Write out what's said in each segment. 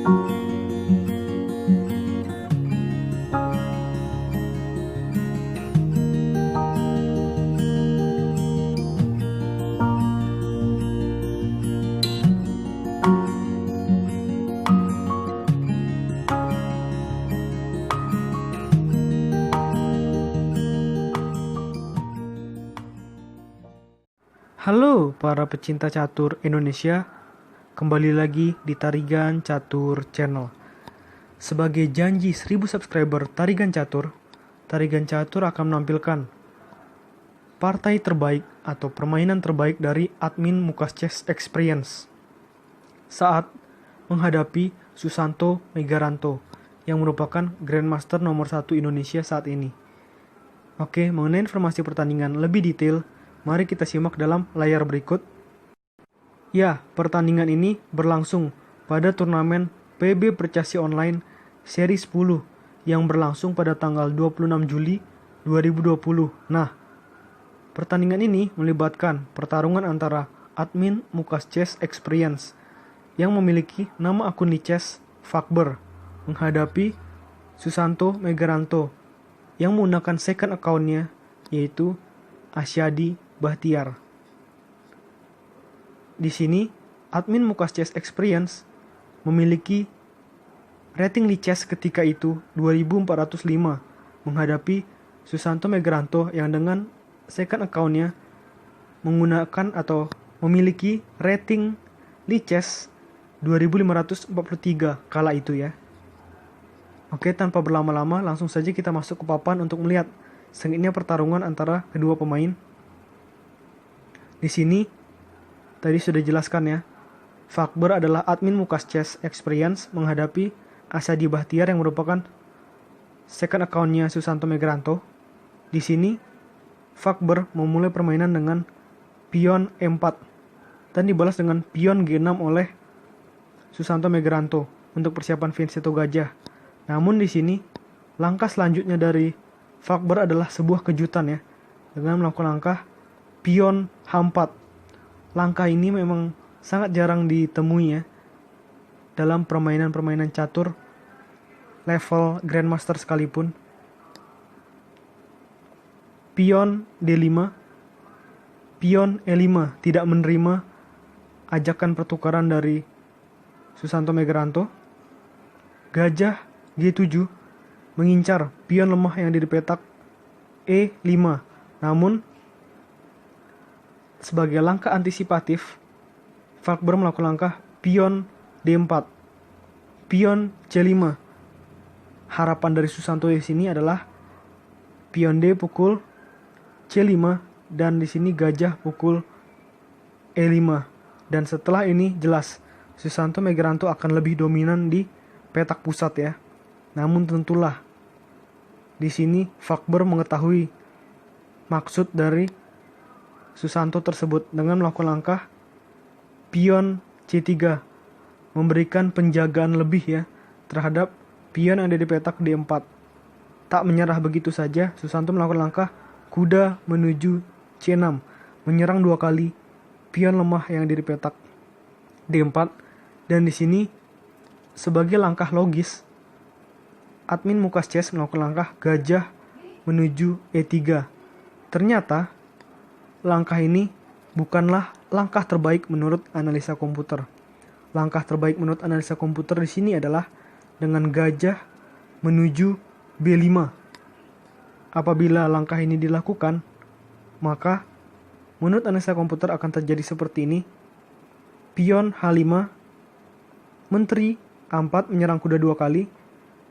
Halo para pecinta catur Indonesia, kembali lagi di Tarigan Catur Channel. Sebagai janji 1000 subscriber Tarigan Catur akan menampilkan partai terbaik atau permainan terbaik dari admin Mukas Chess Experience saat menghadapi Susanto Megaranto yang merupakan Grandmaster nomor 1 Indonesia saat ini. Oke, mengenai informasi pertandingan lebih detail, mari kita simak dalam layar berikut. Ya, pertandingan ini berlangsung pada turnamen PB Percasi Online seri 10 yang berlangsung pada tanggal 26 Juli 2020. Nah, pertandingan ini melibatkan pertarungan antara admin Mukas Chess Experience yang memiliki nama akun di chess Fakber menghadapi Susanto Megaranto yang menggunakan second account-nya yaitu Asyadi Bahtiar. Di sini, admin Mukas Chess Experience memiliki rating di chess ketika itu 2405 menghadapi Susanto Megaranto yang dengan second account-nya menggunakan atau memiliki rating di chess 2543 kala itu ya. Oke, tanpa berlama-lama langsung saja kita masuk ke papan untuk melihat sengitnya pertarungan antara kedua pemain. Di sini tadi sudah jelaskan ya, Fakber adalah admin Mukas Chess Experience menghadapi Asyadi Bahtiar yang merupakan second account-nya Susanto Megaranto. Di sini Fakber memulai permainan dengan pion E4 dan dibalas dengan pion G6 oleh Susanto Megaranto untuk persiapan Vincenzo Gajah. Namun di sini langkah selanjutnya dari Fakber adalah sebuah kejutan ya, dengan melakukan langkah pion H4. Langkah ini memang sangat jarang ditemui ya dalam permainan-permainan catur level Grandmaster sekalipun. Pion D5, pion E5 tidak menerima ajakan pertukaran dari Susanto Megaranto. Gajah G7 mengincar pion lemah yang ada di petak E5. Namun sebagai langkah antisipatif, Fakber melakukan langkah pion D4, pion C5. Harapan dari Susanto di sini adalah pion D pukul C5 dan di sini gajah pukul E5. Dan setelah ini jelas Susanto Megaranto akan lebih dominan di petak pusat ya. Namun tentulah di sini Fakber mengetahui maksud dari Susanto tersebut dengan melakukan langkah pion C3, memberikan penjagaan lebih ya terhadap pion yang ada di petak D4. Tak menyerah begitu saja, Susanto melakukan langkah kuda menuju C6, menyerang 2 kali pion lemah yang ada di petak D4. Dan di sini sebagai langkah logis, admin Mukas Chess melakukan langkah gajah menuju E3. Ternyata langkah ini bukanlah langkah terbaik menurut analisa komputer. Langkah terbaik menurut analisa komputer di sini adalah dengan gajah menuju B5. Apabila langkah ini dilakukan, maka menurut analisa komputer akan terjadi seperti ini. Pion H5, menteri A4 menyerang kuda 2 kali,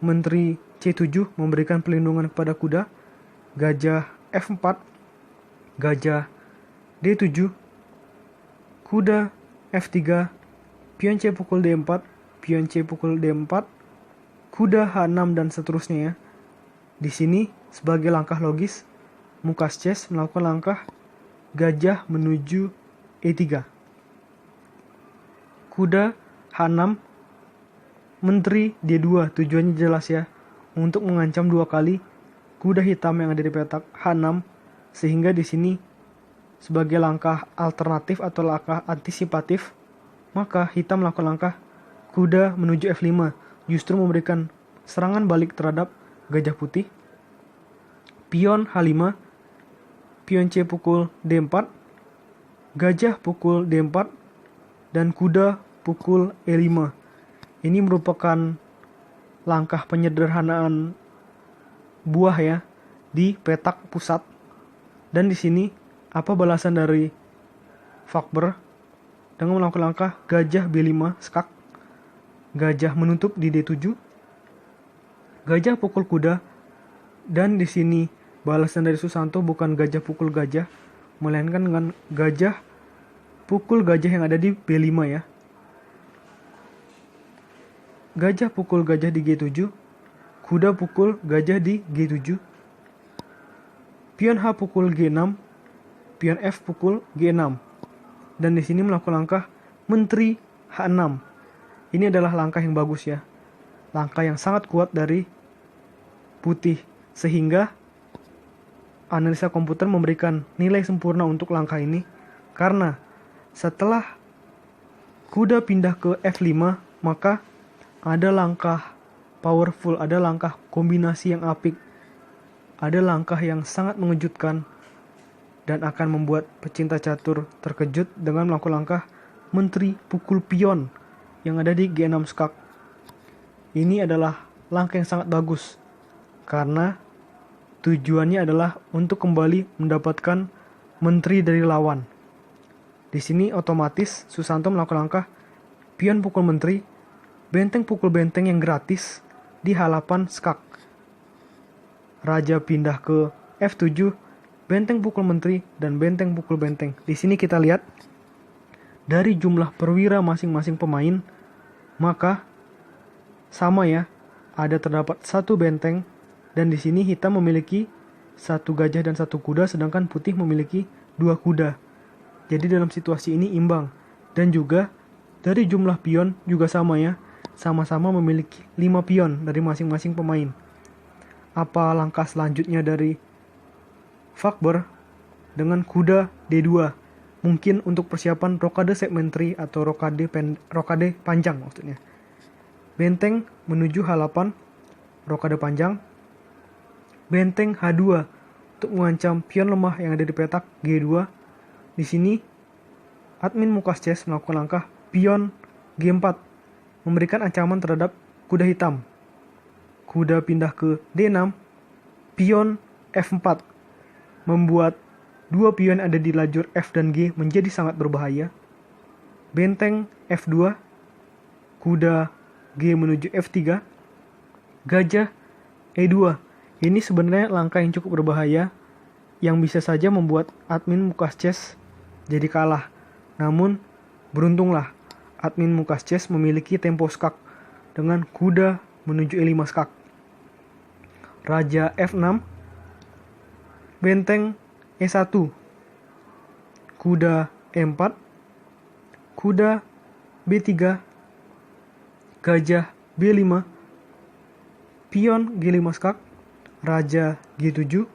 menteri C7 memberikan pelindungan kepada kuda, gajah F4, gajah D7, kuda F3, pion C pukul D4, pion C pukul D4, kuda H6 dan seterusnya ya. Di sini sebagai langkah logis, Mukas Chess melakukan langkah gajah menuju E3. Kuda H6, menteri D2, tujuannya jelas ya, untuk mengancam 2 kali kuda hitam yang ada di petak H6, sehingga di sini sebagai langkah alternatif atau langkah antisipatif, maka hitam melakukan langkah kuda menuju F5, justru memberikan serangan balik terhadap gajah putih. Pion H5, pion C pukul D4, gajah pukul D4, dan kuda pukul E5. Ini merupakan langkah penyederhanaan buah ya di petak pusat. Dan di sini apa balasan dari Fakber? Dengan melakukan langkah gajah B5 skak, gajah menutup di D7, gajah pukul kuda, dan di sini balasan dari Susanto bukan gajah pukul gajah, melainkan dengan gajah pukul gajah yang ada di B5 ya. Gajah pukul gajah di G7, kuda pukul gajah di G7, pion H pukul G6, pion F pukul G6. Dan di sini melakukan langkah menteri H6. Ini adalah langkah yang bagus ya. Langkah yang sangat kuat dari putih, sehingga analisa komputer memberikan nilai sempurna untuk langkah ini, karena setelah kuda pindah ke F5, maka ada langkah powerful, ada langkah kombinasi yang apik, ada langkah yang sangat mengejutkan dan akan membuat pecinta catur terkejut dengan melakukan langkah menteri pukul pion yang ada di G6 skak. Ini adalah langkah yang sangat bagus karena tujuannya adalah untuk kembali mendapatkan menteri dari lawan. Di sini otomatis Susanto melakukan langkah pion pukul menteri, benteng pukul benteng yang gratis di H8 skak. Raja pindah ke F7, benteng pukul menteri, dan benteng pukul benteng. Di sini kita lihat dari jumlah perwira masing-masing pemain, maka sama ya, ada terdapat satu benteng, dan di sini hitam memiliki satu gajah dan satu kuda, sedangkan putih memiliki dua kuda. Jadi dalam situasi ini imbang. Dan juga dari jumlah pion juga sama ya, sama-sama memiliki 5 pion dari masing-masing pemain. Apa langkah selanjutnya dari Fakber? Dengan kuda D2, mungkin untuk persiapan rokade segmentary atau rokade panjang maksudnya. Benteng menuju H8, rokade panjang. Benteng H2 untuk mengancam pion lemah yang ada di petak G2. Di sini admin Mukas Chess melakukan langkah pion G4, memberikan ancaman terhadap kuda hitam. Kuda pindah ke D6, pion F4, membuat dua pion ada di lajur F dan G menjadi sangat berbahaya. Benteng F2, kuda G menuju F3, gajah E2. Ini sebenarnya langkah yang cukup berbahaya, yang bisa saja membuat admin Mukas Chess jadi kalah. Namun, beruntunglah admin Mukas Chess memiliki tempo skak dengan kuda menuju E5 skak. Raja F6, benteng E1, kuda E4, kuda B3, gajah B5, pion G5 skak, raja G7,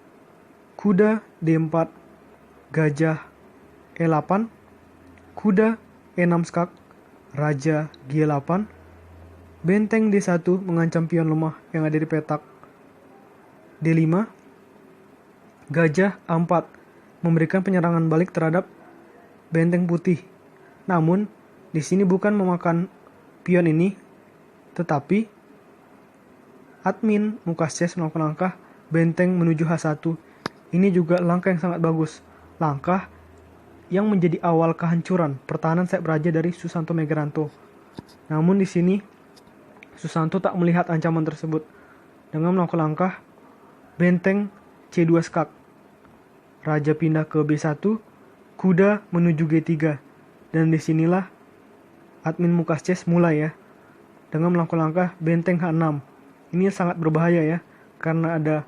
kuda D4, gajah E8, kuda E6 skak, raja G8, benteng D1 mengancam pion lemah yang ada di petak D5, gajah A4 memberikan penyerangan balik terhadap benteng putih. Namun, di sini bukan memakan pion ini, tetapi admin Mukas Chess melakukan langkah benteng menuju H1. Ini juga langkah yang sangat bagus. Langkah yang menjadi awal kehancuran pertahanan sayap raja dari Susanto Megaranto. Namun di sini Susanto tak melihat ancaman tersebut dengan melakukan langkah benteng C2 skak. Raja pindah ke B1, kuda menuju G3. Dan disinilah admin Mukas Chess mulai ya, dengan melakukan langkah benteng H6. Ini sangat berbahaya ya, karena ada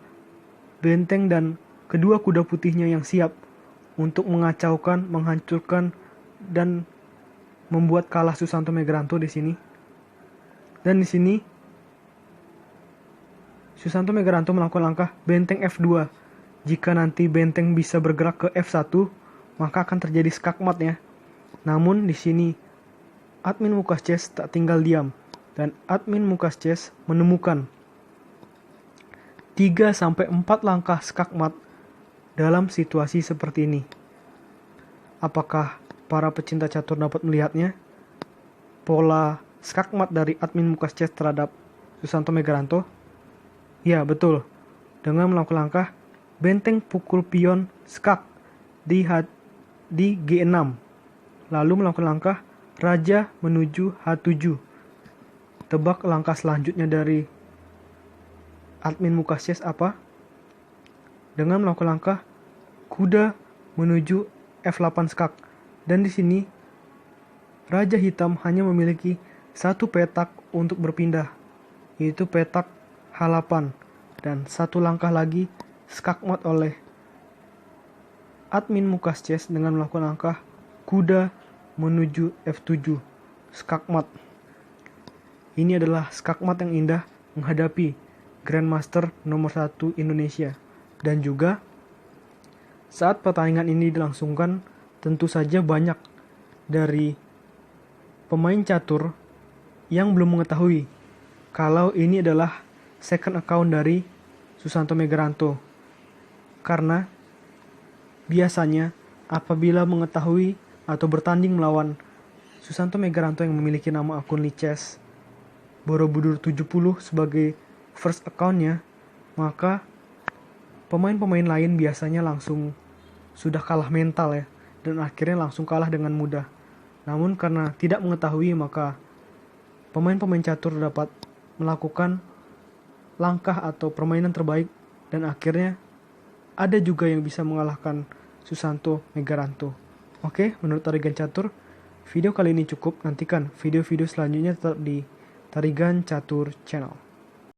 benteng dan kedua kuda putihnya yang siap untuk mengacaukan, menghancurkan, dan membuat kalah Susanto Megaranto di sini. Dan di sini Susanto Megaranto melakukan langkah benteng F2. Jika nanti benteng bisa bergerak ke F1, maka akan terjadi skakmat ya. Namun di sini admin Mukas Chess tak tinggal diam. Dan admin Mukas Chess menemukan 3-4 langkah skakmat dalam situasi seperti ini. Apakah para pecinta catur dapat melihatnya? Pola skakmat dari admin Mukas Chess terhadap Susanto Megaranto? Ya, betul. Dengan melakukan langkah benteng pukul pion skak di G6. Lalu melakukan langkah raja menuju H7. Tebak langkah selanjutnya dari admin Mukas Chess apa? Dengan melakukan langkah kuda menuju F8 skak. Dan di sini raja hitam hanya memiliki satu petak untuk berpindah, yaitu petak H8. Dan satu langkah lagi skakmat oleh admin Mukas Chess dengan melakukan langkah kuda menuju F7 skakmat. Ini adalah skakmat yang indah menghadapi Grandmaster nomor 1 Indonesia. Dan juga saat pertandingan ini dilangsungkan, tentu saja banyak dari pemain catur yang belum mengetahui kalau ini adalah second account dari Susanto Megaranto. Karena biasanya apabila mengetahui atau bertanding melawan Susanto Megaranto yang memiliki nama akun Lichess Borobudur 70 sebagai first account-nya, maka pemain-pemain lain biasanya langsung sudah kalah mental ya, dan akhirnya langsung kalah dengan mudah. Namun karena tidak mengetahui, maka pemain-pemain catur dapat melakukan langkah atau permainan terbaik, dan akhirnya ada juga yang bisa mengalahkan Susanto Megaranto. Oke, menurut Tarigan Catur, video kali ini cukup. Nantikan video-video selanjutnya tetap di Tarigan Catur Channel.